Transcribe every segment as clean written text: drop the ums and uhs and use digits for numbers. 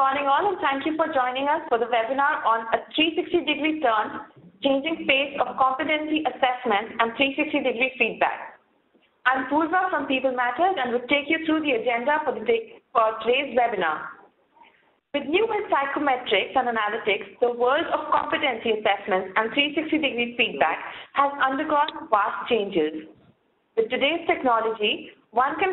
morning all, and thank you for joining us for the webinar on a 360-degree turn, changing face of competency assessment and 360-degree feedback. I'm Purva from People Matters and will take you through the agenda for today's webinar. With new psychometrics and analytics, the world of competency assessment and 360-degree feedback has undergone vast changes. With today's technology, one can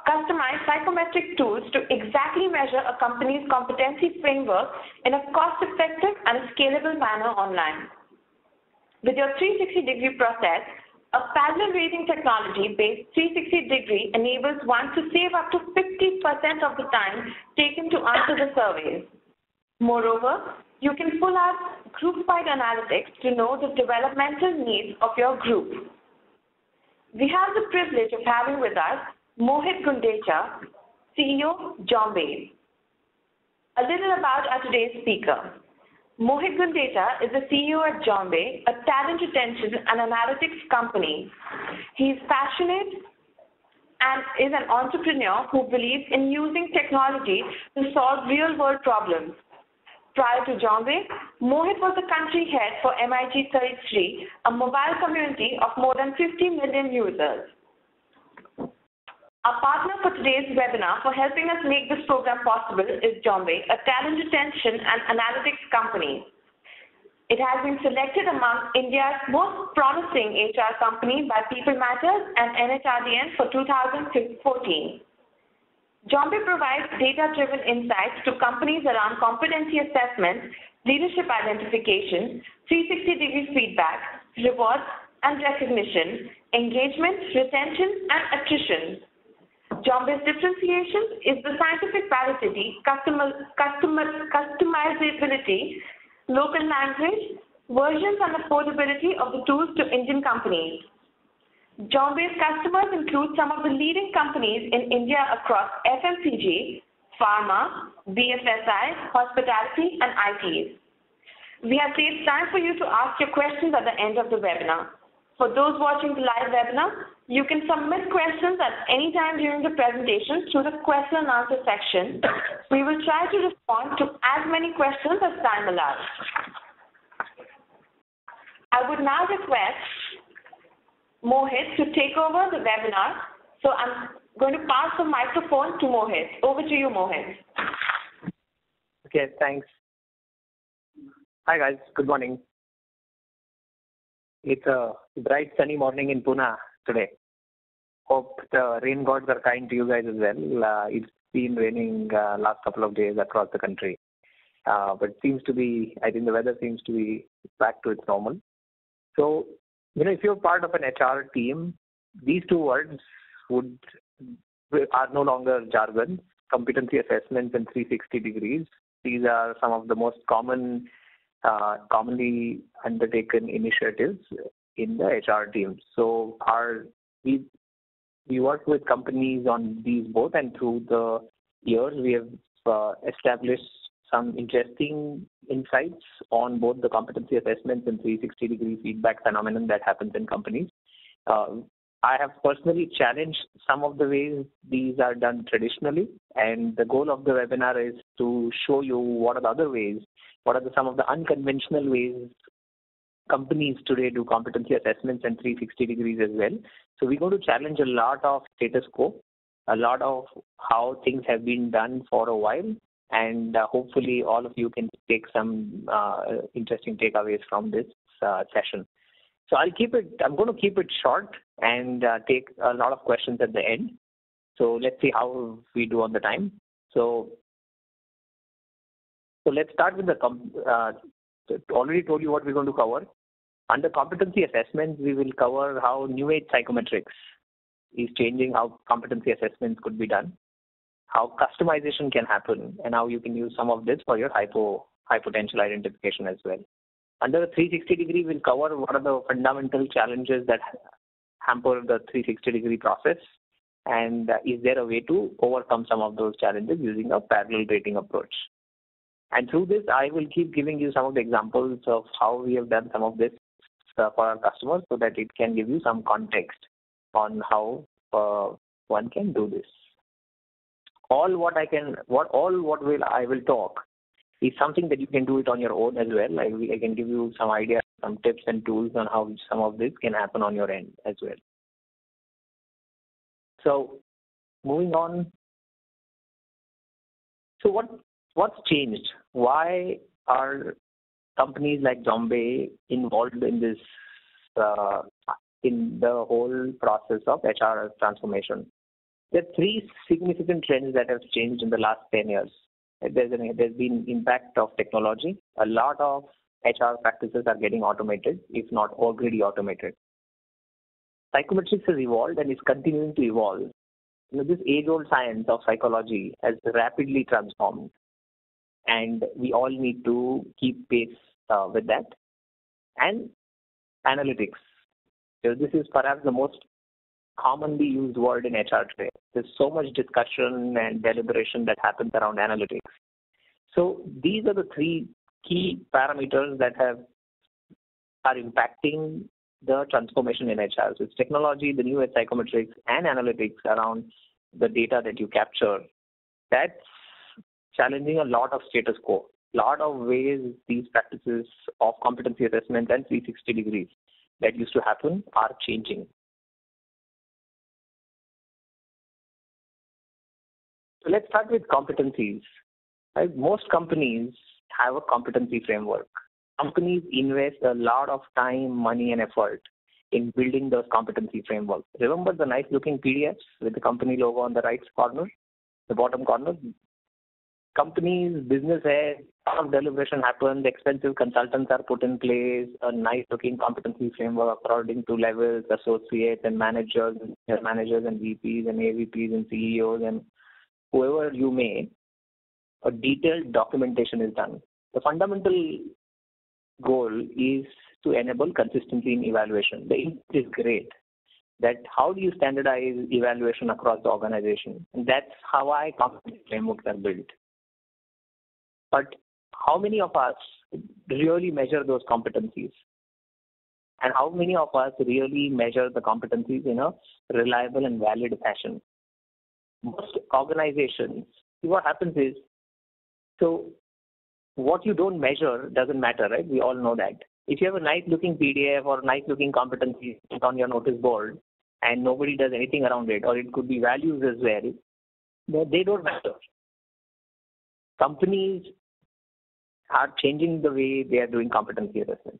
customize psychometric tools to exactly measure a company's competency framework in a cost-effective and scalable manner online. With your 360-degree process, a parallel rating technology-based 360-degree enables one to save up to 50% of the time taken to answer the surveys. Moreover, you can pull out group-wide analytics to know the developmental needs of your group. We have the privilege of having with us Mohit Gundecha, CEO, Jombay. A little about our today's speaker. Mohit Gundecha is the CEO at Jombay, a talent retention and analytics company. He is passionate and is an entrepreneur who believes in using technology to solve real-world problems. Prior to Jombay, Mohit was the country head for MIG33, a mobile community of more than 50 million users. Our partner for today's webinar for helping us make this program possible is Jombay, a talent retention and analytics company. It has been selected among India's most promising HR company by People Matters and NHRDN for 2014. Jombay provides data-driven insights to companies around competency assessment, leadership identification, 360-degree feedback, rewards and recognition, engagement, retention, and attrition. Jombay's differentiation is the scientific validity, customizability, local language, versions and affordability of the tools to Indian companies. Jombay's customers include some of the leading companies in India across FMCG, pharma, BFSI, hospitality, and ITs. We have saved time for you to ask your questions at the end of the webinar. For those watching the live webinar, you can submit questions at any time during the presentation through the question and answer section. We will try to respond to as many questions as time allows. I would now request Mohit to take over the webinar. So I'm going to pass the microphone to Mohit. Over to you, Mohit. Okay, thanks. Hi guys, good morning. It's a bright sunny morning in Pune today. Hope the rain gods are kind to you guys as well. It's been raining last couple of days across the country. But it seems to be, I think the weather seems to be back to its normal. So, if you're part of an HR team, these two words are no longer jargon. Competency assessments and 360 degrees. These are some of the most commonly undertaken initiatives in the HR team. So we work with companies on these both, and through the years we have established some interesting insights on both the competency assessments and 360-degree feedback phenomenon that happens in companies. I have personally challenged some of the ways these are done traditionally, and the goal of the webinar is to show you what are the other ways, what are some of the unconventional ways companies today do competency assessments and 360 degrees as well. So we're going to challenge a lot of status quo, a lot of how things have been done for a while, and hopefully all of you can take some interesting takeaways from this session. So I'm going to keep it short and take a lot of questions at the end. So let's see how we do on the time. So let's start with already told you what we're going to cover. Under competency assessment, we will cover how new age psychometrics is changing how competency assessments could be done, how customization can happen, and how you can use some of this for your high potential identification as well. Under the 360 degree, we'll cover what are the fundamental challenges that hamper the 360 degree process, and is there a way to overcome some of those challenges using a parallel rating approach. And through this, I will keep giving you some of the examples of how we have done some of this for our customers so that it can give you some context on how one can do this. all what I will talk is something that you can do it on your own as well. I can give you some ideas, some tips and tools on how some of this can happen on your end as well. So moving on. So what's changed? Why are companies like Zombie involved in this in the whole process of HR transformation? There are three significant trends that have changed in the last 10 years. There's been impact of technology. A lot of HR practices are getting automated, if not already automated. Psychometrics has evolved and is continuing to evolve. This age-old science of psychology has rapidly transformed, and we all need to keep pace with that. And analytics. So this is perhaps the most commonly used word in HR today. There's so much discussion and deliberation that happens around analytics. So these are the three key parameters that are impacting the transformation in HR. So it's technology, the new age psychometrics, and analytics around the data that you capture. That's challenging a lot of status quo. A lot of ways these practices of competency assessment and 360 degrees that used to happen are changing. So let's start with competencies. Right? Most companies have a competency framework. Companies invest a lot of time, money, and effort in building those competency frameworks. Remember the nice looking PDFs with the company logo on the right corner, the bottom corner? Companies, business heads, a lot of deliberation happens, expensive consultants are put in place, a nice looking competency framework according to levels, associates and managers and VPs and AVPs and CEOs and whoever you may, a detailed documentation is done. The fundamental goal is to enable consistency in evaluation. The input is great. That how do you standardize evaluation across the organization? And that's how competency frameworks are built. But how many of us really measure those competencies? And how many of us really measure the competencies in a reliable and valid fashion? Most organizations, what happens is, so what you don't measure doesn't matter, right? We all know that. If you have a nice looking PDF or nice looking competency on your notice board and nobody does anything around it, or it could be values as well, they don't matter. Companies are changing the way they are doing competency assessment.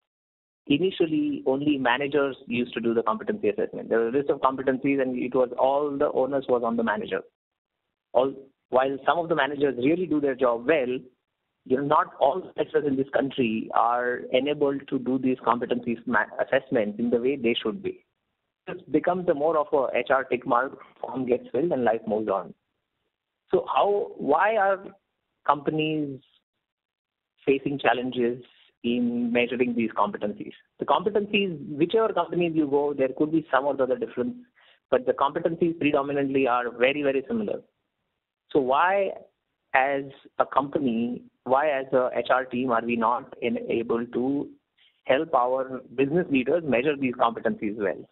Initially, only managers used to do the competency assessment. There was a list of competencies and it was all the onus was on the manager. While some of the managers really do their job well, not all managers in this country are enabled to do these competency assessments in the way they should be. It becomes more of a HR tick mark, form gets filled and life moves on. So why are companies facing challenges in measuring these competencies? The competencies, whichever companies you go, there could be some or the other difference, but the competencies predominantly are very, very similar. So why as a company, why as a HR team are we not able to help our business leaders measure these competencies well?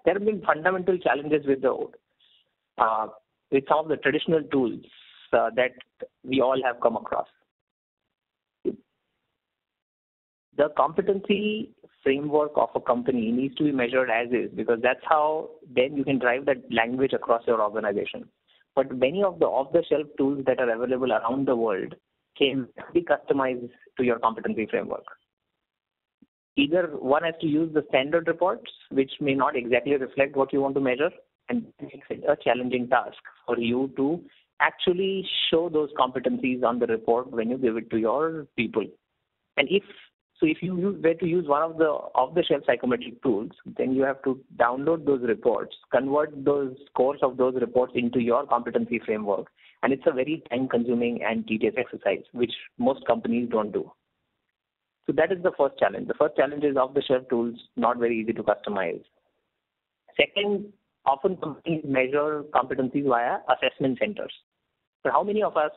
There have been fundamental challenges with some of the traditional tools that we all have come across. The competency framework of a company needs to be measured as is, because that's how then you can drive that language across your organization. But many of the off-the-shelf tools that are available around the world can be customized to your competency framework. Either one has to use the standard reports, which may not exactly reflect what you want to measure, and it makes it a challenging task for you to actually show those competencies on the report when you give it to your people. And if you were to use one of the off-the-shelf psychometric tools, then you have to download those reports, convert those scores of those reports into your competency framework. And it's a very time-consuming and tedious exercise, which most companies don't do. So that is the first challenge. The first challenge is off-the-shelf tools, not very easy to customize. Second, often companies measure competencies via assessment centers. So how many of us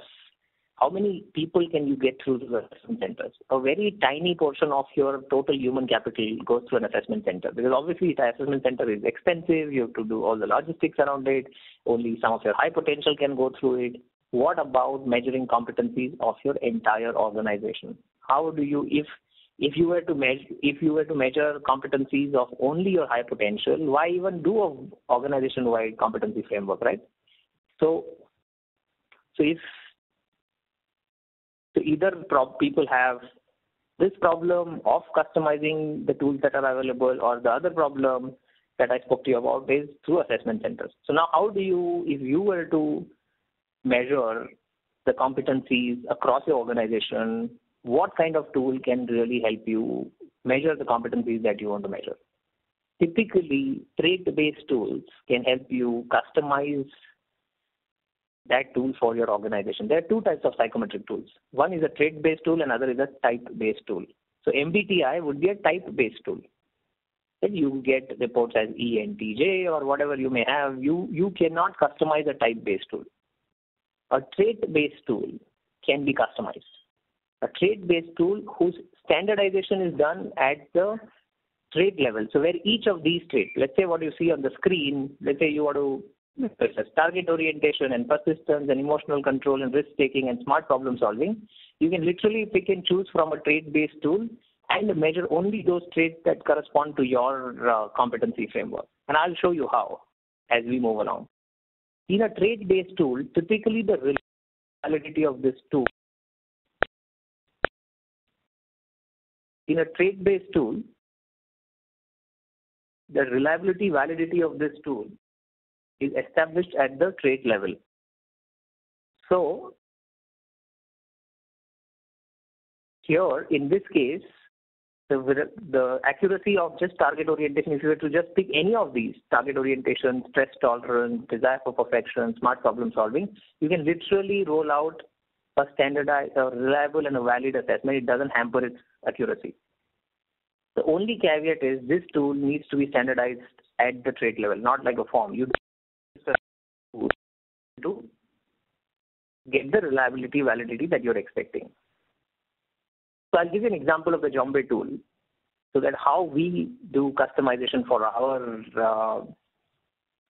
how many people can you get through the assessment centers? A very tiny portion of your total human capital goes through an assessment center, because obviously the assessment center is expensive. You have to do all the logistics around it. Only some of your high potential can go through it. What about measuring competencies of your entire organization? How do you, if you were to measure competencies of only your high potential, why even do an organization-wide competency framework, right? So either people have this problem of customizing the tools that are available, or the other problem that I spoke to you about is through assessment centers. So now how do you, if you were to measure the competencies across your organization, what kind of tool can really help you measure the competencies that you want to measure? Typically, trait-based tools can help you customize that tool for your organization. There are two types of psychometric tools. One is a trait-based tool, and another is a type-based tool. So MBTI would be a type-based tool. Then you get reports as ENTJ or whatever you may have. You cannot customize a type-based tool. A trait-based tool can be customized. A trait-based tool whose standardization is done at the trait level. So where each of these traits, let's say what you see on the screen, let's say you want to target orientation and persistence and emotional control and risk-taking and smart problem solving, you can literally pick and choose from a trait-based tool and measure only those traits that correspond to your competency framework. And I'll show you how as we move along. In a trait-based tool, typically the reliability of this tool, the reliability, validity of this tool is established at the trait level. So here, in this case, the accuracy of just target orientation, if you were to just pick any of these, target orientation, stress tolerance, desire for perfection, smart problem solving, you can literally roll out a standardized, a reliable and a valid assessment. It doesn't hamper its accuracy. The only caveat is this tool needs to be standardized at the trait level, not like a form. You to get the reliability, validity that you're expecting. So I'll give you an example of the Jombe tool, so that how we do customization for our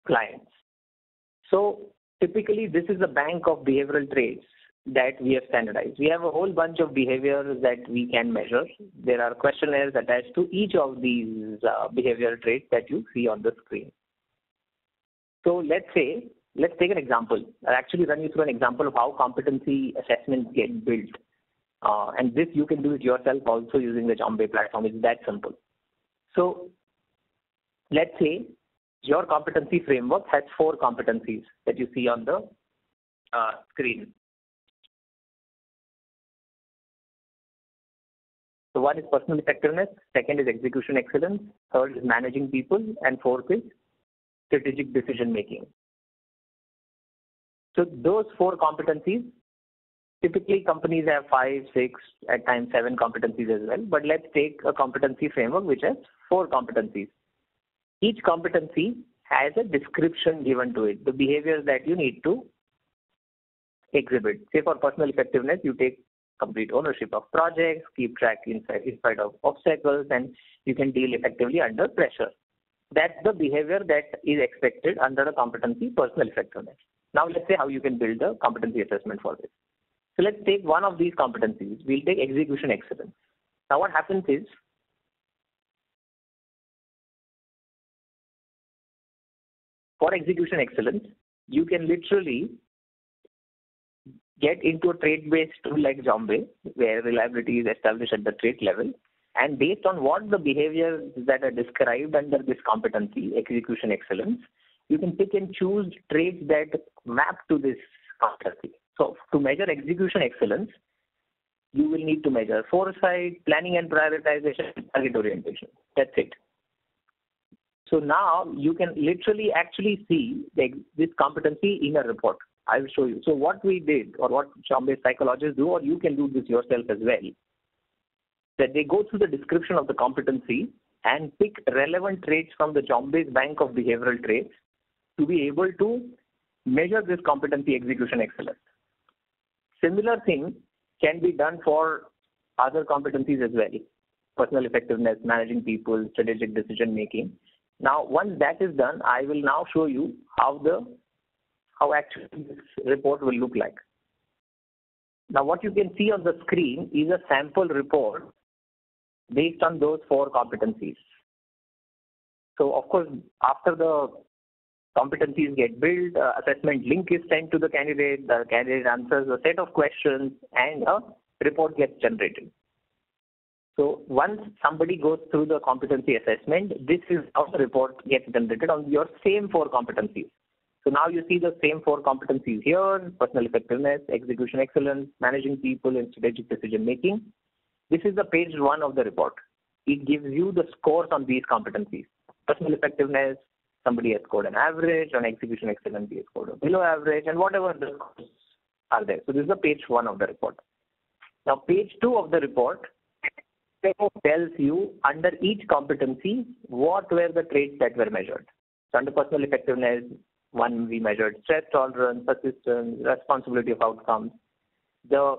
clients. So typically this is a bank of behavioral traits that we have standardized. We have a whole bunch of behaviors that we can measure. There are questionnaires attached to each of these behavioral traits that you see on the screen. So let's take an example. I'll actually run you through an example of how competency assessments get built. And this you can do it yourself also using the Jombe platform. It's that simple. So let's say your competency framework has 4 competencies that you see on the screen. So one is personal effectiveness, second is execution excellence, third is managing people, and fourth is strategic decision making. So those 4 competencies, typically companies have 5, 6, at times 7 competencies as well. But let's take a competency framework which has 4 competencies. Each competency has a description given to it, the behaviors that you need to exhibit. Say for personal effectiveness, you take complete ownership of projects, keep track in spite of obstacles, and you can deal effectively under pressure. That's the behavior that is expected under a competency, personal effectiveness. Now let's say how you can build a competency assessment for this. So let's take one of these competencies. We'll take execution excellence. Now what happens is, for execution excellence, you can literally get into a trait-based tool like Jombe, where reliability is established at the trait level. And based on what the behaviors that are described under this competency, execution excellence, you can pick and choose traits that map to this competency. So to measure execution excellence, you will need to measure foresight, planning and prioritization, target orientation. That's it. So now you can literally actually see this competency in a report. I will show you. So what we did, or what Jombe psychologists do, or you can do this yourself as well, that they go through the description of the competency and pick relevant traits from the Jombe's bank of behavioral traits to be able to measure this competency execution excellence. similar thing can be done for other competencies as well. Personal effectiveness, managing people, strategic decision making. Now, once that is done, I will now show you how actually this report will look like. Now, what you can see on the screen is a sample report based on those 4 competencies. So, of course, after the competencies get built, assessment link is sent to the candidate answers a set of questions, and a report gets generated. So once somebody goes through the competency assessment, this is how the report gets generated on your same 4 competencies. So now you see the same 4 competencies here: personal effectiveness, execution excellence, managing people, and strategic decision making. This is the page 1 of the report. It gives you the scores on these competencies. Personal effectiveness, somebody has scored an average; on execution excellence, he has scored a below average, and whatever the scores are there. So this is the page 1 of the report. Now page 2 of the report tells you under each competency what were the traits that were measured. So under personal effectiveness, 1 we measured stress tolerance, persistence, responsibility of outcomes. The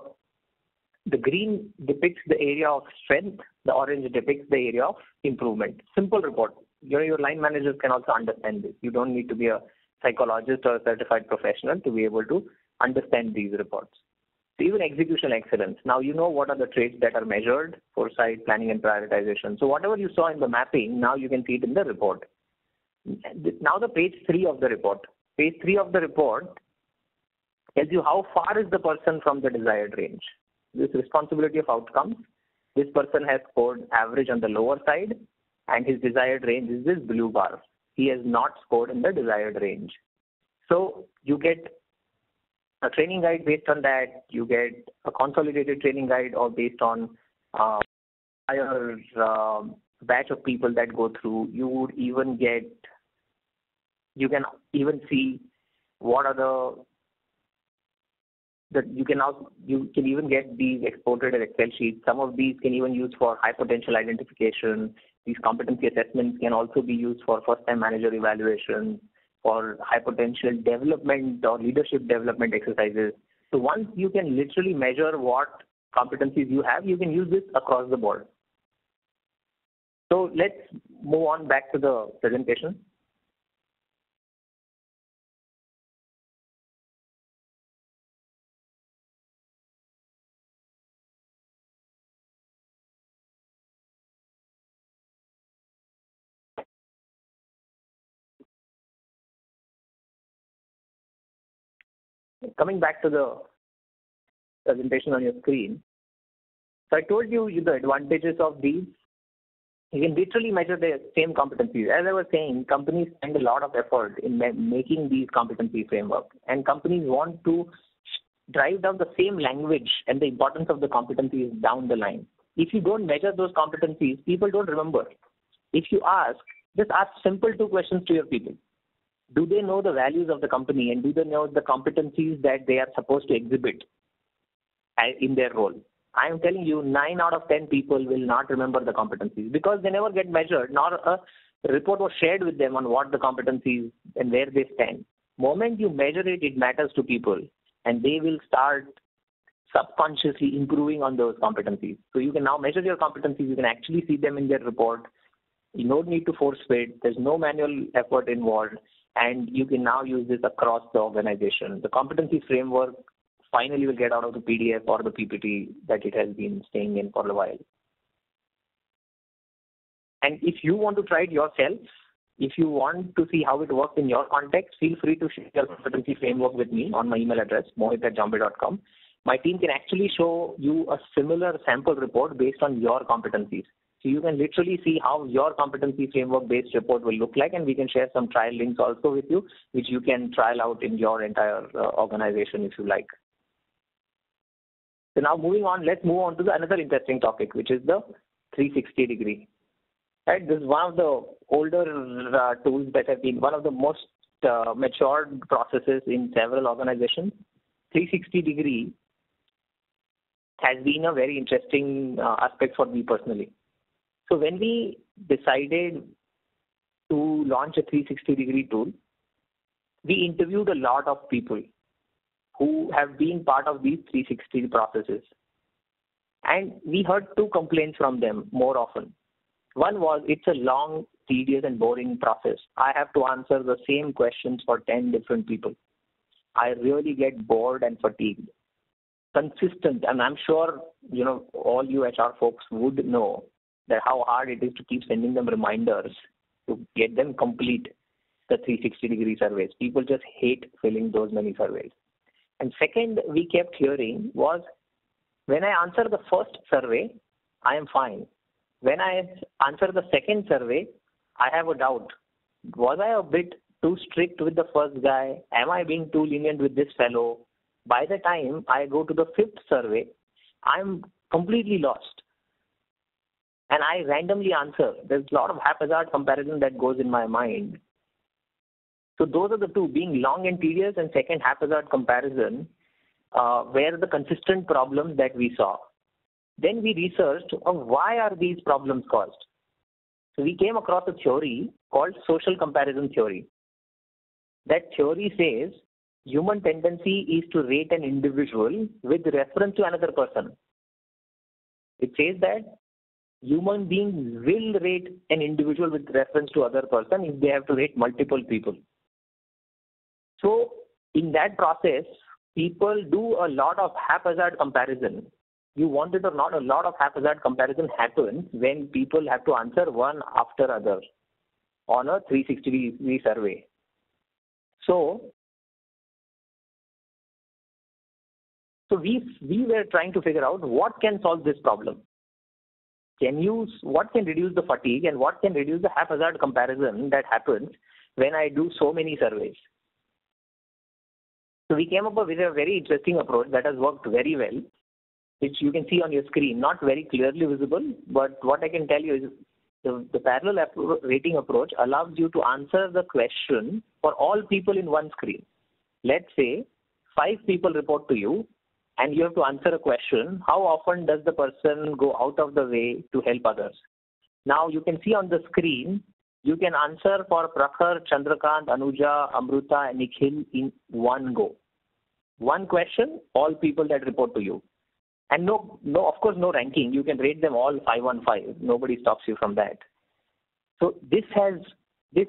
green depicts the area of strength, the orange depicts the area of improvement. Simple report. Your line managers can also understand this. You don't need to be a psychologist or a certified professional to be able to understand these reports. So even execution excellence. Now you know what are the traits that are measured: foresight, planning, and prioritization. So whatever you saw in the mapping, now you can see it in the report. Now the page 3 of the report. Page 3 of the report tells you how far is the person from the desired range. This responsibility of outcomes, this person has scored average on the lower side, and his desired range is this blue bar. He has not scored in the desired range. So you get a training guide based on that. You get a consolidated training guide or based on higher batch of people that go through. You can even see what are you can even get these exported as Excel sheets. Some of these can even use for high potential identification. These competency assessments can also be used for first-time manager evaluation, for high potential development or leadership development exercises. So once you can literally measure what competencies you have, you can use this across the board. So let's move on back to the presentation. Coming back to the presentation on your screen. So I told you the advantages of these. You can literally measure the same competencies. As I was saying, companies spend a lot of effort in making these competency frameworks, and companies want to drive down the same language and the importance of the competencies down the line. If you don't measure those competencies, people don't remember. If you just ask simple 2 questions to your people. Do they know the values of the company, and do they know the competencies that they are supposed to exhibit in their role? I am telling you, 9 out of 10 people will not remember the competencies because they never get measured, nor a report was shared with them on what the competencies and where they stand. Moment you measure it, it matters to people, and they will start subconsciously improving on those competencies. So you can now measure your competencies. You can actually see them in their report. You don't need to force fit. There's no manual effort involved. And you can now use this across the organization. The competency framework finally will get out of the PDF or the PPT that it has been staying in for a while. And if you want to try it yourself, if you want to see how it works in your context, feel free to share your competency framework with me on my email address, mohit@jambay.com. My team can actually show you a similar sample report based on your competencies. So you can literally see how your competency framework-based report will look like, and we can share some trial links also with you, which you can trial out in your entire organization if you like. So now moving on, let's move on to another interesting topic, which is the 360 degree. Right, this is one of the older tools that have been one of the most matured processes in several organizations. 360 degree has been a very interesting aspect for me personally. So when we decided to launch a 360 degree tool, we interviewed a lot of people who have been part of these 360 processes. And we heard two complaints from them more often. One was, it's a long, tedious and boring process. I have to answer the same questions for 10 different people. I really get bored and fatigued. Consistent, and I'm sure, all you HR folks would know that how hard it is to keep sending them reminders to get them complete the 360-degree surveys. People just hate filling those many surveys. And second, we kept hearing was, when I answer the first survey, I am fine. When I answer the second survey, I have a doubt. Was I a bit too strict with the first guy? Am I being too lenient with this fellow? By the time I go to the fifth survey, I'm completely lost. And I randomly answer. There's a lot of haphazard comparison that goes in my mind. So those are the two, being long and tedious, and second, haphazard comparison, were the consistent problems that we saw. Then we researched why are these problems caused. So we came across a theory called social comparison theory. That theory says human tendency is to rate an individual with reference to another person. It says that human beings will rate an individual with reference to other person if they have to rate multiple people. So in that process, people do a lot of haphazard comparison. You want it or not, a lot of haphazard comparison happens when people have to answer one after other on a 360-degree survey. So we were trying to figure out what can solve this problem. What can reduce the fatigue and what can reduce the haphazard comparison that happens when I do so many surveys. So we came up with a very interesting approach that has worked very well, which you can see on your screen, not very clearly visible, but what I can tell you is the parallel rating approach allows you to answer the question for all people in one screen. Let's say 5 people report to you and you have to answer a question, how often does the person go out of the way to help others? Now you can see on the screen, you can answer for Prakhar, Chandrakant, Anuja, Amruta, and Nikhil in one go. One question, all people that report to you. And no, of course, no ranking. You can rate them all 5 on 5. Nobody stops you from that. So this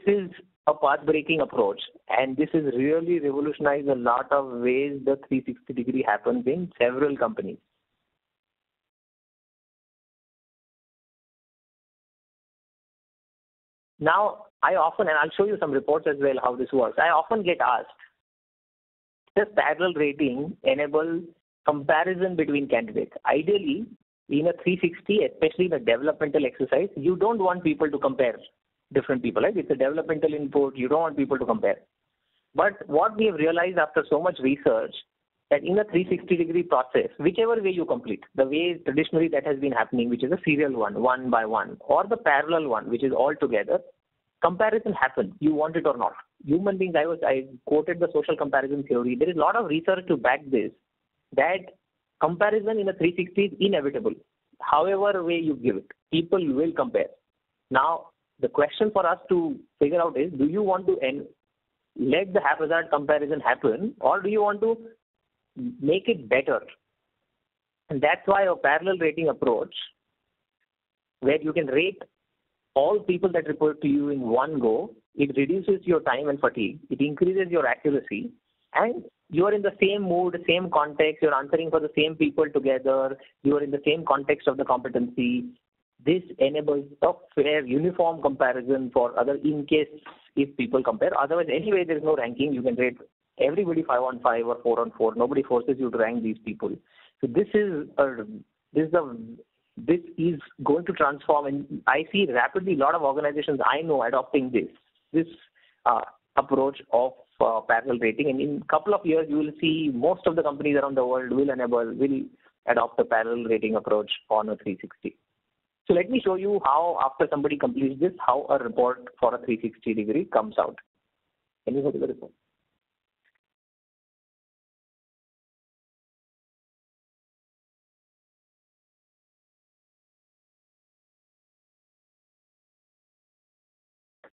is a path-breaking approach, and this has really revolutionized a lot of ways the 360-degree happens in several companies. Now, I often, and I'll show you some reports as well how this works, I often get asked, does parallel rating enable comparison between candidates? Ideally, in a 360, especially in a developmental exercise, you don't want people to compare different people, right? It's a developmental input. You don't want people to compare. But what we have realized after so much research, that in a 360-degree process, whichever way you complete, the way traditionally that has been happening, which is a serial one by one, or the parallel one, which is all together, comparison happens, you want it or not. Human beings, I quoted the social comparison theory. There is a lot of research to back this, that comparison in a 360 is inevitable. However way you give it, people will compare. Now, the question for us to figure out is, do you want to let the haphazard comparison happen, or do you want to make it better? And that's why a parallel rating approach, where you can rate all people that report to you in one go, it reduces your time and fatigue, it increases your accuracy, and you are in the same mood, same context, you're answering for the same people together, you are in the same context of the competency. This enables a fair, uniform comparison for other, in case if people compare. Otherwise, anyway, there is no ranking. You can rate everybody 5 on 5 or 4 on 4. Nobody forces you to rank these people. So this is going to transform, and I see rapidly a lot of organizations I know adopting this approach of parallel rating. And in a couple of years, you will see most of the companies around the world will adopt a parallel rating approach on a 360. So let me show you how, after somebody completes this, how a report for a 360 degree comes out. Can you go to the report?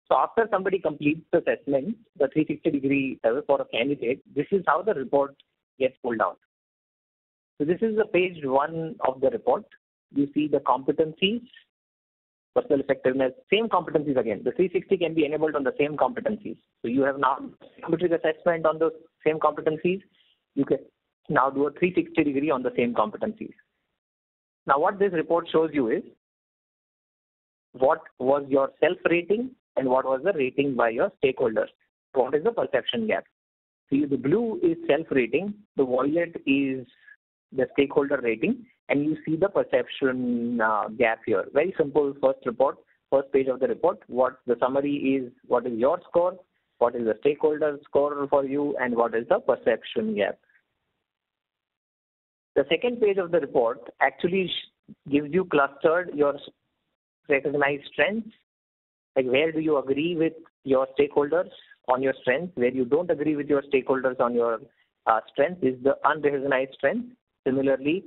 So after somebody completes the assessment, the 360 degree survey for a candidate, this is how the report gets pulled down. So this is the page 1 of the report. You see the competencies, personal effectiveness, same competencies again. The 360 can be enabled on the same competencies. So you have now psychometric assessment on those same competencies. You can now do a 360 degree on the same competencies. Now what this report shows you is what was your self-rating and what was the rating by your stakeholders. What is the perception gap? See, the blue is self-rating, the violet is the stakeholder rating, and you see the perception gap here. Very simple first page of the report. What the summary is, what is your score, what is the stakeholder score for you, and what is the perception gap. The second page of the report actually gives you clustered your recognized strengths, like where do you agree with your stakeholders on your strengths, where you don't agree with your stakeholders on your strengths is the unrecognized strength. Similarly,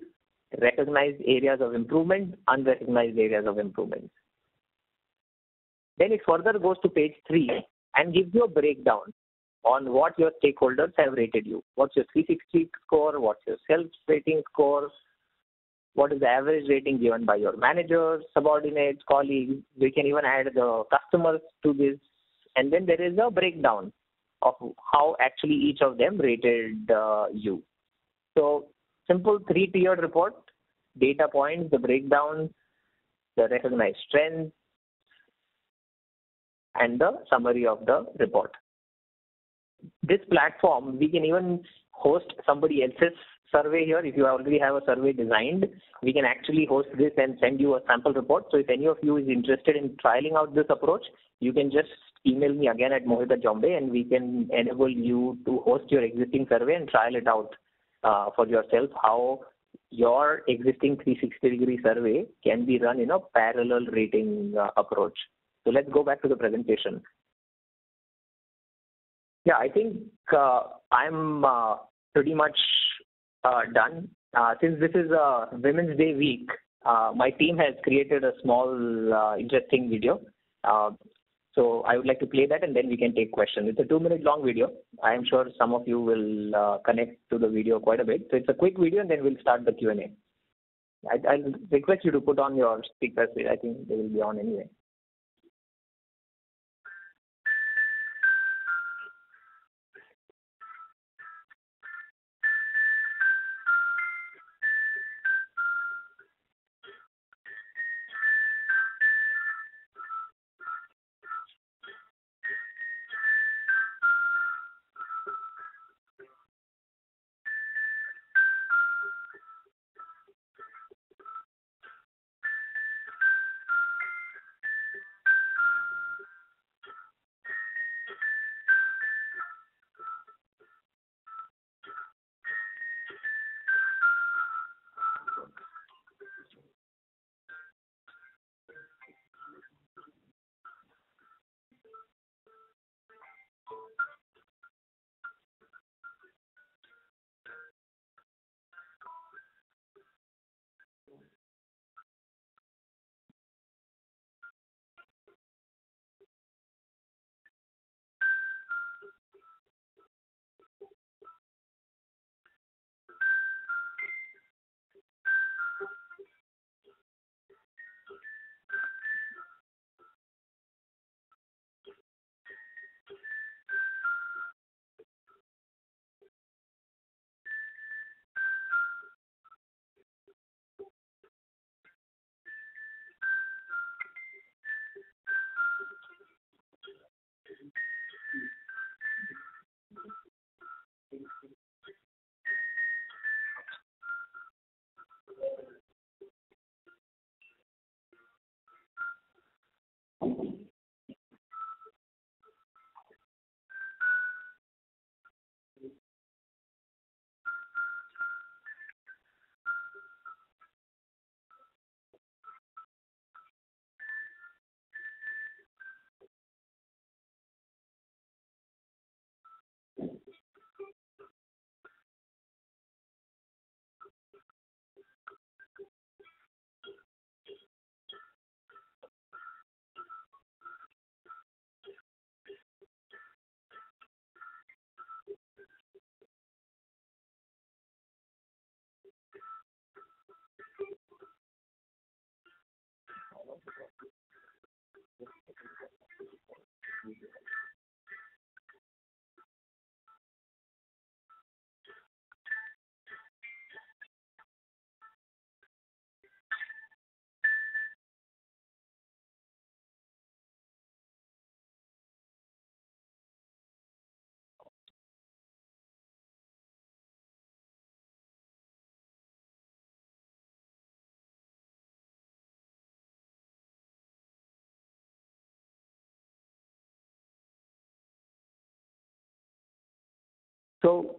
recognized areas of improvement, unrecognized areas of improvement. Then it further goes to page 3 and gives you a breakdown on what your stakeholders have rated you. What's your 360 score? What's your self-rating score? What is the average rating given by your managers, subordinates, colleagues? We can even add the customers to this. And then there is a breakdown of how actually each of them rated you. So simple 3-tiered report, data points, the breakdown, the recognized strengths, and the summary of the report. This platform, we can even host somebody else's survey here. If you already have a survey designed, we can actually host this and send you a sample report. So if any of you is interested in trialing out this approach, you can just email me again at mohit@jombe and we can enable you to host your existing survey and trial it out for yourself, how your existing 360-degree survey can be run in a parallel rating approach. So let's go back to the presentation. Yeah, I think I'm pretty much done. Since this is a Women's Day week, my team has created a small interesting video. So I would like to play that and then we can take questions. It's a 2-minute long video. I am sure some of you will connect to the video quite a bit. So it's a quick video and then we'll start the Q&A. I'll request you to put on your speakers. I think they will be on anyway. So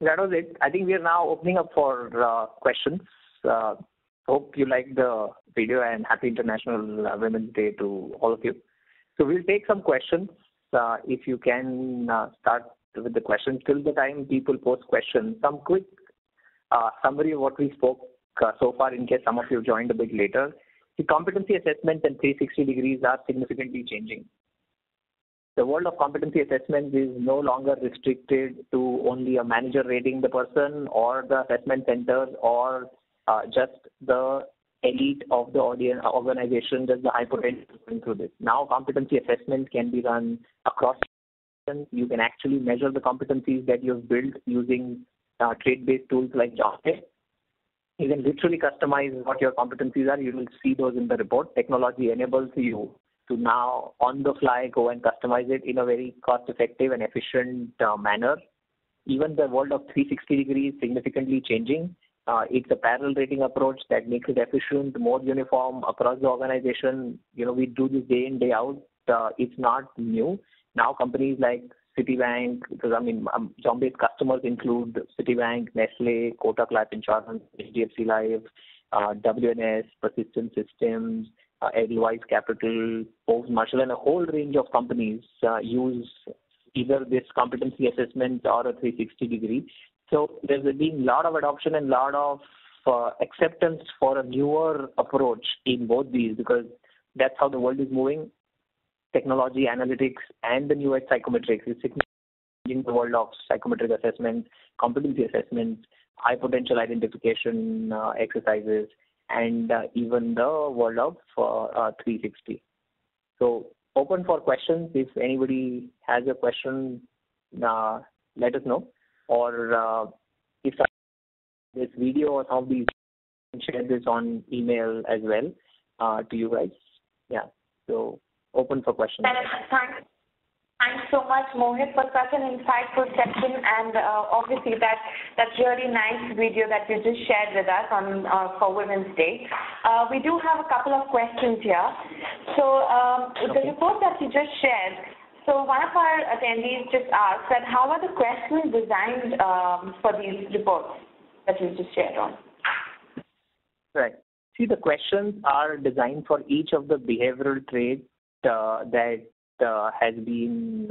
that was it. I think we are now opening up for questions. Hope you like the video, and happy International Women's Day to all of you. So we'll take some questions. If you can start with the questions till the time people post questions. Some quick summary of what we spoke so far in case some of you joined a bit later. The competency assessments and 360 degrees are significantly changing. The world of competency assessment is no longer restricted to only a manager rating the person or the assessment centers or just the elite of the organization, just the high potential going through this. Now competency assessment can be run across. You can actually measure the competencies that you've built using trait-based tools like JobBait. You can literally customize what your competencies are. You will see those in the report. Technology enables you to now on the fly go and customize it in a very cost effective and efficient manner. Even the world of 360 degrees is significantly changing. It's a parallel rating approach that makes it efficient, more uniform across the organization. We do this day in, day out. It's not new. Now companies like Citibank, because JobBait customers include Citibank, Nestle, Kotak Life Insurance, HDFC Life, WNS, Persistent Systems, Edelweiss Capital, Forbes Marshall, and a whole range of companies use either this competency assessment or a 360 degree. So there's been a lot of adoption and a lot of acceptance for a newer approach in both these, because that's how the world is moving. Technology, analytics, and the new age psychometrics is changing the world of psychometric assessment, competency assessment, high potential identification exercises, and even the world of 360. So open for questions. If anybody has a question, let us know. Or if this video or some of these, share this on email as well to you guys. Yeah. So open for questions. Thanks so much, Mohit, for such an insightful section, and obviously that's really nice video that you just shared with us on for Women's Day. We do have a couple of questions here. So the report that you just shared, so one of our attendees just asked that how are the questions designed for these reports that you just shared on? Right. See, the questions are designed for each of the behavioral traits that has been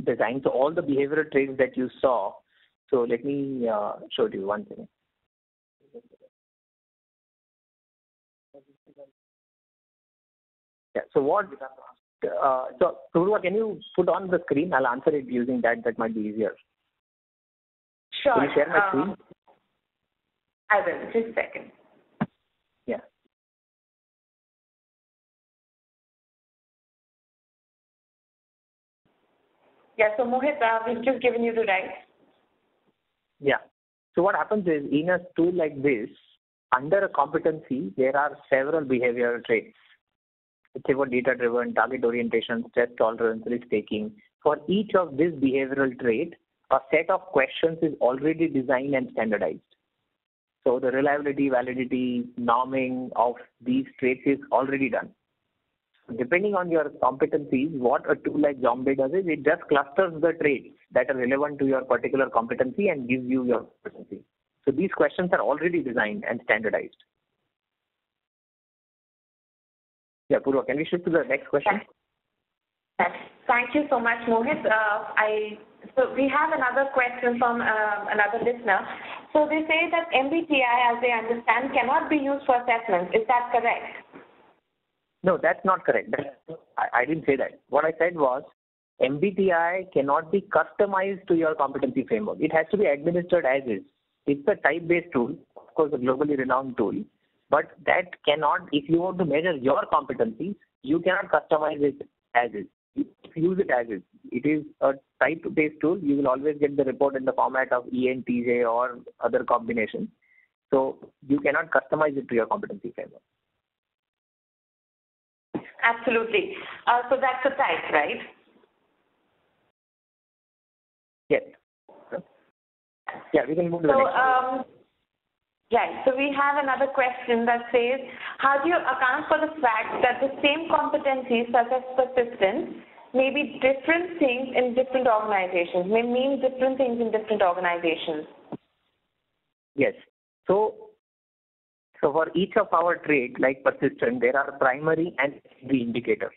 designed. So all the behavioral traits that you saw. So let me show you one thing. Yeah. So what? So Purva, can you put on the screen? I'll answer it using that. That might be easier. Sure. Can you share my screen? I will. Just a second. Yeah. Yeah, so Mohit, we've just given you the right. Yeah. So what happens is, in a tool like this, under a competency, there are several behavioral traits. Let's say for data-driven, target orientation, stress tolerance, risk-taking. For each of these behavioral traits, a set of questions is already designed and standardized. So the reliability, validity, norming of these traits is already done. Depending on your competencies, what a tool like JobBait does is it just clusters the traits that are relevant to your particular competency and gives you your competency. So these questions are already designed and standardized. Yeah, Purva, can we shift to the next question? Yes. Thank you so much, Mohit. So we have another question from another listener. So they say that MBTI, as they understand, cannot be used for assessment. Is that correct? No, that's not correct. I didn't say that. What I said was MBTI cannot be customized to your competency framework. It has to be administered as is. It's a type-based tool, of course, a globally renowned tool, but that cannot, if you want to measure your competencies, you cannot customize it as is. You use it as is. It is a type-based tool. You will always get the report in the format of ENTJ or other combinations. So you cannot customize it to your competency framework. Absolutely. So that's a type, right? Yes. Yeah, we can move to the next one. Right. So we have another question that says, how do you account for the fact that the same competencies such as persistence may be different things in different organizations, may mean different things in different organizations? Yes. So for each of our traits, like persistent, there are primary and secondary indicators.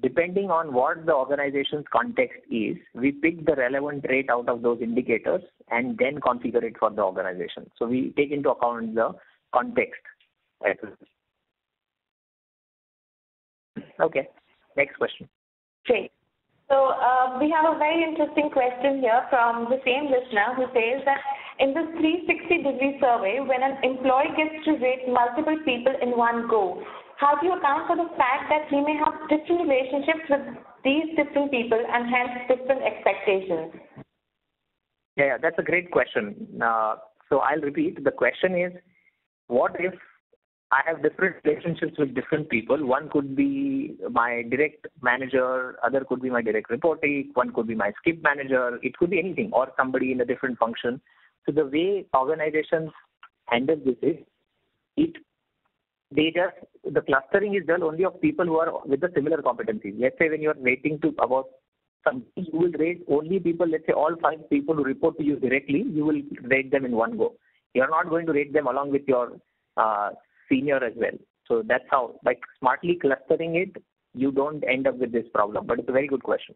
Depending on what the organization's context is, we pick the relevant trait out of those indicators and then configure it for the organization. So we take into account the context. Okay, next question. Great. So we have a very interesting question here from the same listener who says that in the 360-degree survey, when an employee gets to rate multiple people in one go, how do you account for the fact that he may have different relationships with these different people and hence different expectations? Yeah, that's a great question. So I'll repeat. The question is, what if I have different relationships with different people? One could be my direct manager, other could be my direct reportee, one could be my skip manager, it could be anything, or somebody in a different function. So the way organizations handle this is, the clustering is done only of people who are with the similar competencies. Let's say when you are rating to about something, you will rate only people, let's say all 5 people who report to you directly, you will rate them in one go. You are not going to rate them along with your senior as well. So that's how, by smartly clustering it, you don't end up with this problem. But it's a very good question.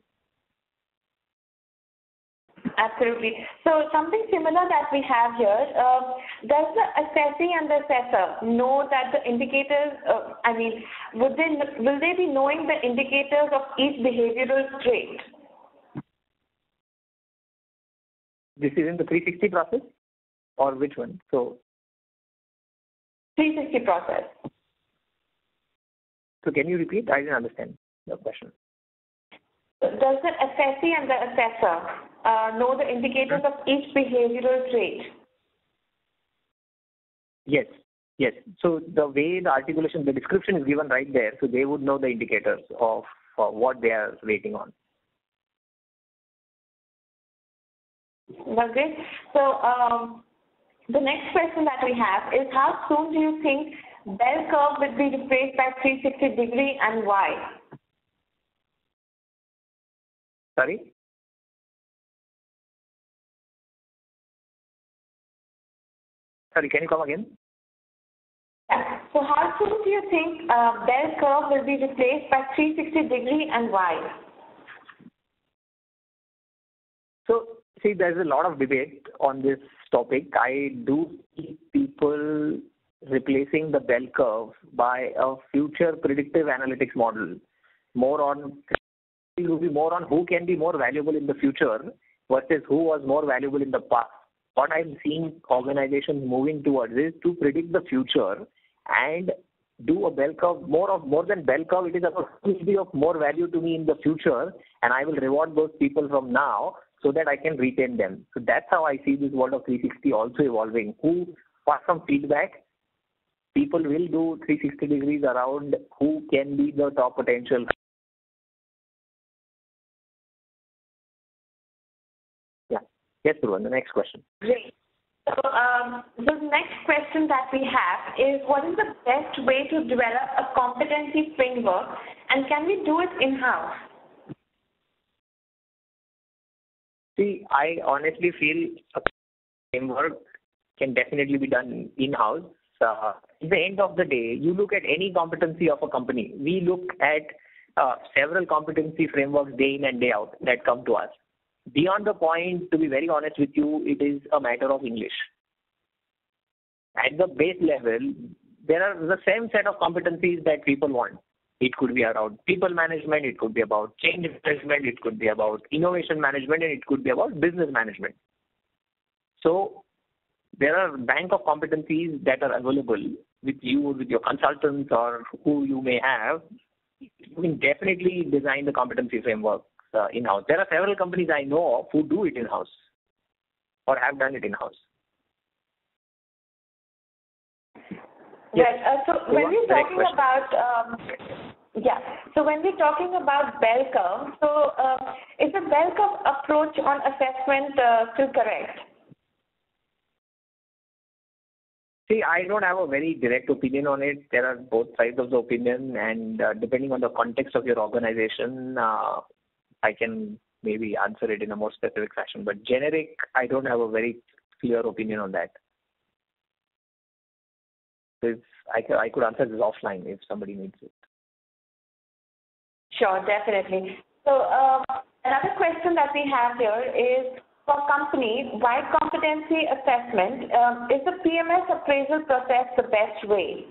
Absolutely. So something similar that we have here, does the assessee and the assessor know that the indicators, will they be knowing the indicators of each behavioral trait? This is in the 360 process, or which one? So 360 process. So can you repeat? I didn't understand the question. Does the assessee and the assessor know the indicators of each behavioral trait? Yes. So the way the articulation, the description is given right there, so they would know the indicators of what they are rating on. That's great. So the next question that we have is, how soon do you think bell curve will be replaced by 360 degree and why? Sorry? Sorry, can you come again? Yeah. So how soon do you think bell curve will be replaced by 360 degree and why? So, see, there's a lot of debate on this topic. I do see people replacing the bell curve by a future predictive analytics model, more on who can be more valuable in the future versus who was more valuable in the past. What I'm seeing organizations moving towards is to predict the future and do a bell curve, more than bell curve. It is about who will be of more value to me in the future, and I will reward those people from now so that I can retain them. So that's how I see this world of 360 also evolving. Apart from feedback, people will do 360 degrees around who can be the top potential. Yeah. Yes, Dhruvan, the next question. Great. So the next question that we have is, what is the best way to develop a competency framework, and can we do it in-house? See, I honestly feel a framework can definitely be done in-house. At the end of the day, you look at any competency of a company. We look at several competency frameworks day in and day out that come to us. Beyond the point, to be very honest with you, it is a matter of English. At the base level, there are the same set of competencies that people want. It could be around people management, it could be about change management, it could be about innovation management, and it could be about business management. So there are bank of competencies that are available with you, with your consultants or who you may have. You can definitely design the competency framework in-house. There are several companies I know of who do it in-house or have done it in-house. Yes. Right. So when we're talking about so when we're talking about bell curve, so is the bell curve approach on assessment still correct? See, I don't have a very direct opinion on it. There are both sides of the opinion, and depending on the context of your organization, I can maybe answer it in a more specific fashion. But generic, I don't have a very clear opinion on that. If I could answer this offline if somebody needs it. Sure, definitely. So another question that we have here is, for company-wide competency assessment, is the PMS appraisal process the best way?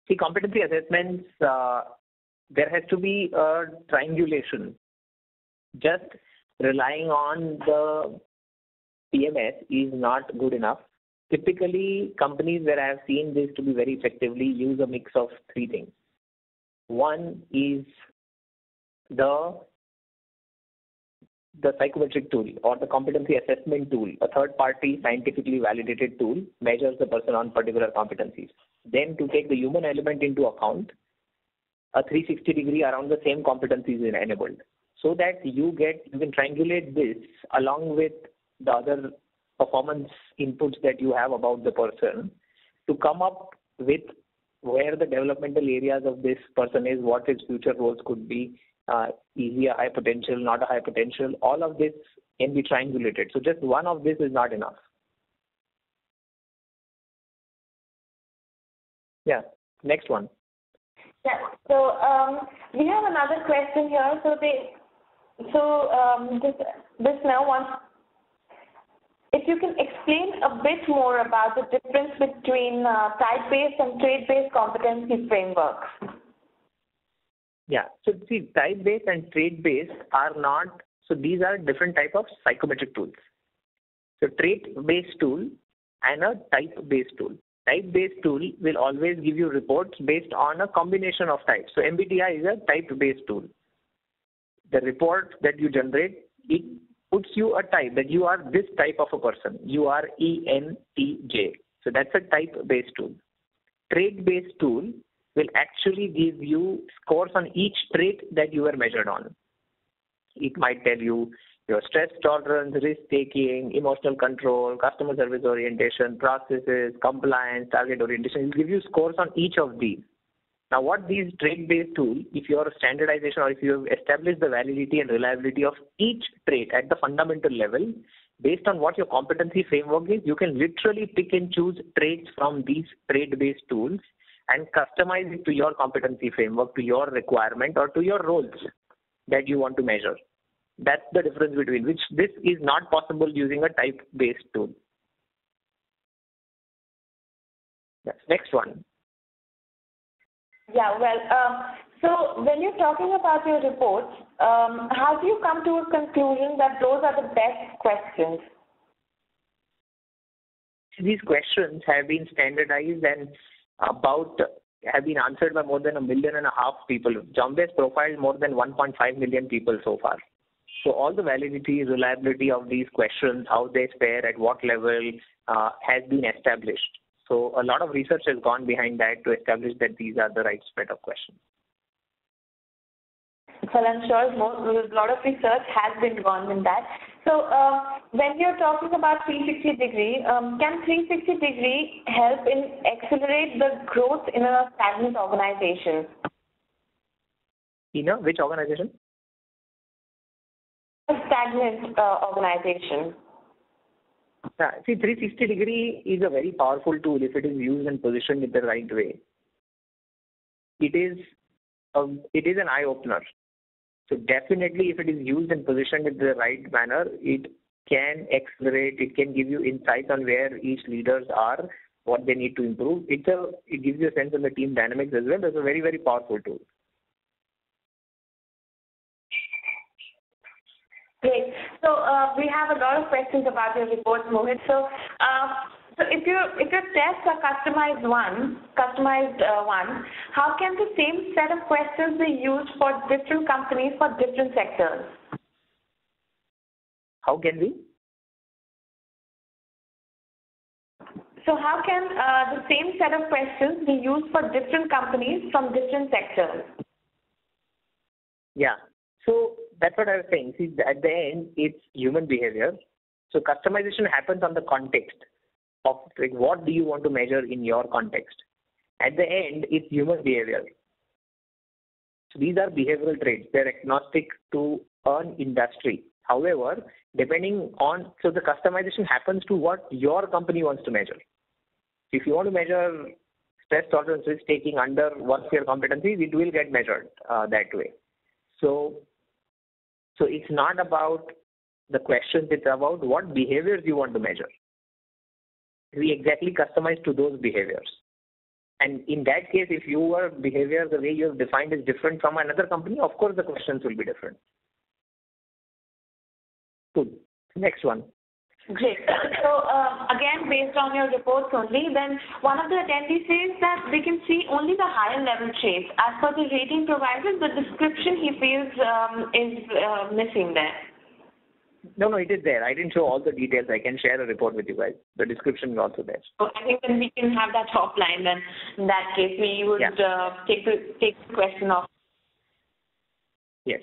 See, competency assessments, there has to be a triangulation. Just relying on the PMS is not good enough. Typically, companies where I have seen this to be very effectively use a mix of three things. One is the psychometric tool or the competency assessment tool, a third-party scientifically validated tool, measures the person on particular competencies. Then to take the human element into account, a 360-degree around the same competencies is enabled, so that you can triangulate this along with the other performance inputs that you have about the person to come up with where the developmental areas of this person is, what his future roles could be, is he a high potential, not a high potential. All of this can be triangulated. So just one of this is not enough. Yeah, next one. Yeah, so we have another question here. This now wants, if you can explain a bit more about the difference between type-based and trait-based competency frameworks. Yeah, so see, type-based and trait-based are not, so these are different type of psychometric tools. So trait-based tool and a type-based tool. Type-based tool will always give you reports based on a combination of types. So MBTI is a type-based tool. The report that you generate, it puts you a type, that you are this type of a person. You are ENTJ. So that's a type-based tool. Trait-based tool will actually give you scores on each trait that you were measured on. It might tell you your stress tolerance, risk-taking, emotional control, customer service orientation, processes, compliance, target orientation. It will give you scores on each of these. Now, what these trait-based tools, if you are a standardization or if you have established the validity and reliability of each trait at the fundamental level, based on what your competency framework is, you can literally pick and choose traits from these trait-based tools and customize it to your competency framework, to your requirement, or to your roles that you want to measure. That's the difference between which this is not possible using a type-based tool. Yes. Next one. Yeah, well, so when you're talking about your reports, how do you come to a conclusion that those are the best questions? These questions have been standardized and have been answered by more than 1.5 million people. Jump-based profiled more than 1.5 million people so far. So all the validity, reliability of these questions, how they fare, at what level, has been established. So a lot of research has gone behind that to establish that these are the right set of questions. Well, I'm sure a lot of research has been gone in that. So when you're talking about 360-degree, can 360-degree help in accelerate the growth in a stagnant organization? In which organization? A stagnant organization. See, 360-degree is a very powerful tool if it is used and positioned in the right way. It is an eye-opener. So definitely, if it is used and positioned in the right manner, it can accelerate. It can give you insight on where each leaders are, what they need to improve. It gives you a sense of the team dynamics as well. It's a very, very powerful tool. Great. So we have a lot of questions about your report, Mohit. So if your tests are customized one, how can the same set of questions be used for different companies for different sectors? How can we? So how can the same set of questions be used for different companies from different sectors? Yeah. So that's what I was saying. See, at the end, it's human behavior. So customization happens on the context of like, what do you want to measure in your context. At the end, it's human behavior. So these are behavioral traits. They're agnostic to an industry. However, depending on, so the customization happens to what your company wants to measure. If you want to measure stress tolerance risk taking under one of your competencies, it will get measured that way. So it's not about the questions, it's about what behaviors you want to measure. We exactly customize to those behaviors. And in that case, if your behavior, the way you have defined is different from another company, of course the questions will be different. Good. Next one. Great. So again, based on your reports only, then one of the attendees says that they can see only the higher level traits. As per the rating provided, the description he feels is missing there. No, it is there. I didn't show all the details. I can share a report with you guys. The description is also there. So I think then we can have that offline. Then in that case, we would take the question off. Yes.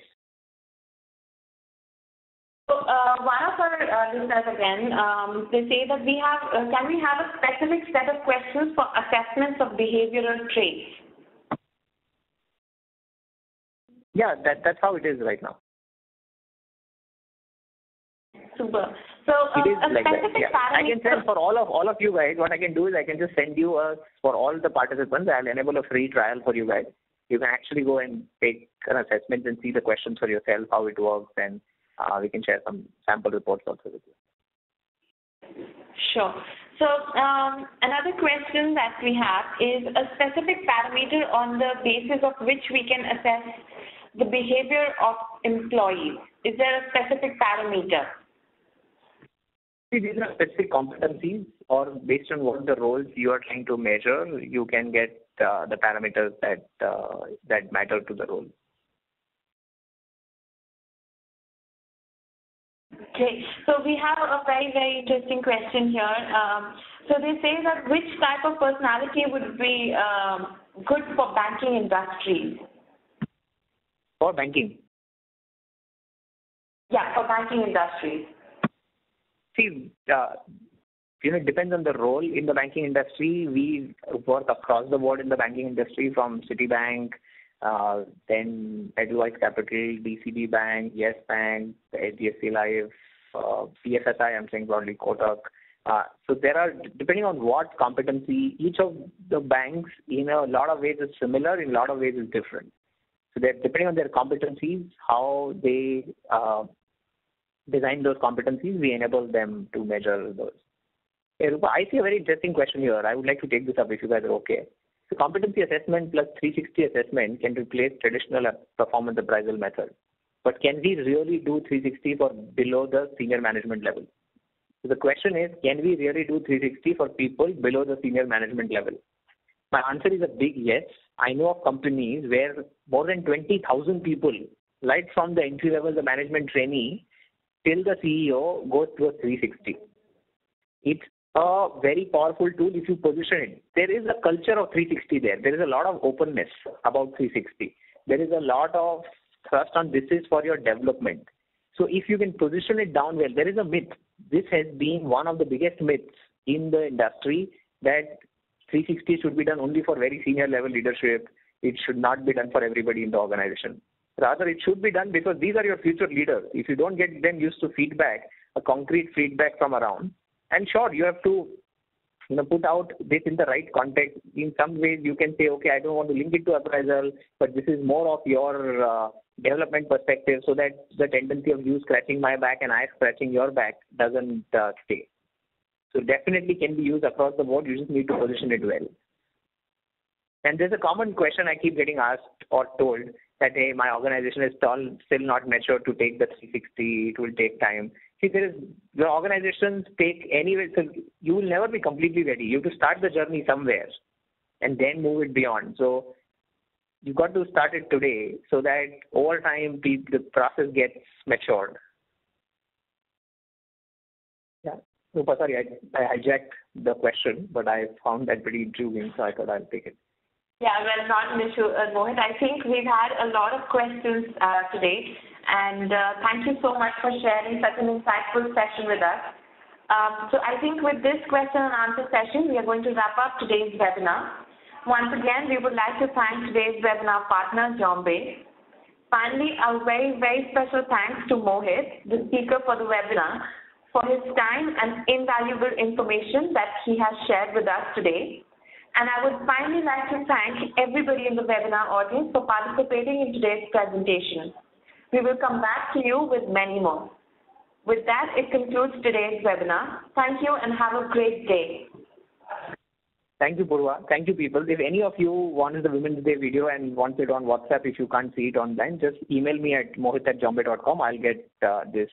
So one of our listeners again, they say that can we have a specific set of questions for assessments of behavioral traits? Yeah, that's how it is right now. Super. So it is like that. Yeah. I can send for all of you guys. What I can do is I can just send you for all the participants. I'll enable a free trial for you guys. You can actually go and take an assessment and see the questions for yourself, how it works, and we can share some sample reports also with you. Sure. So another question that we have is a specific parameter on the basis of which we can assess the behavior of employees. Is there a specific parameter? See, these are specific competencies, or based on what the roles you are trying to measure, you can get the parameters that matter to the role. Okay, so we have a very, very interesting question here. So they say that which type of personality would be good for banking industries? For banking? Yeah, for banking industries. See, it depends on the role in the banking industry. We work across the board in the banking industry, from Citibank, then Edelweiss Capital, DCB Bank, Yes Bank, HDFC Life, PFSI, I'm saying broadly, Kotak. So there are, depending on what competency, each of the banks in a lot of ways is similar, in a lot of ways is different. So that depending on their competencies, how they design those competencies, we enable them to measure those. Hey, Rupa, I see a very interesting question here. I would like to take this up if you guys are okay. So competency assessment plus 360 assessment can replace traditional performance appraisal method. But can we really do 360 for below the senior management level? So the question is, can we really do 360 for people below the senior management level? My answer is a big yes. I know of companies where more than 20,000 people, right from the entry level, the management trainee, till the CEO goes through a 360. It's a very powerful tool if you position it. There is a culture of 360 there. There is a lot of openness about 360. There is a lot of thrust on this is for your development. So if you can position it down well, there is a myth. This has been one of the biggest myths in the industry, that 360 should be done only for very senior level leadership. It should not be done for everybody in the organization. Rather, it should be done because these are your future leaders. If you don't get them used to feedback, a concrete feedback from around, and sure, you have to put out this in the right context. In some ways, you can say, okay, I don't want to link it to appraisal, but this is more of your development perspective, so that the tendency of you scratching my back and I scratching your back doesn't stay. So definitely can be used across the board. You just need to position it well. And there's a common question I keep getting asked or told that, hey, my organization is still not mature to take the 360. It will take time. See, the organizations take anyway, so you will never be completely ready. You have to start the journey somewhere and then move it beyond. So you've got to start it today so that over time the process gets matured. Yeah. So, sorry, I hijacked the question, but I found that pretty intriguing, so I thought I'll take it. Yeah, well, not an issue, Mohit. I think we've had a lot of questions today, and thank you so much for sharing such an insightful session with us. So I think with this question and answer session, we are going to wrap up today's webinar. Once again, we would like to thank today's webinar partner, Jombay. Finally, a very, very special thanks to Mohit, the speaker for the webinar, for his time and invaluable information that he has shared with us today. And I would finally like to thank everybody in the webinar audience for participating in today's presentation. We will come back to you with many more. With that, it concludes today's webinar. Thank you and have a great day. Thank you, Purva. Thank you, people. If any of you wanted the Women's Day video and want it on WhatsApp, if you can't see it online, just email me at mohit@jombay.com. I'll get this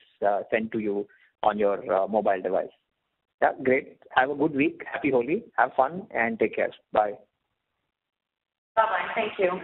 sent to you on your mobile device. Yeah, great. Have a good week. Happy Holi. Have fun and take care. Bye. Bye-bye. Thank you.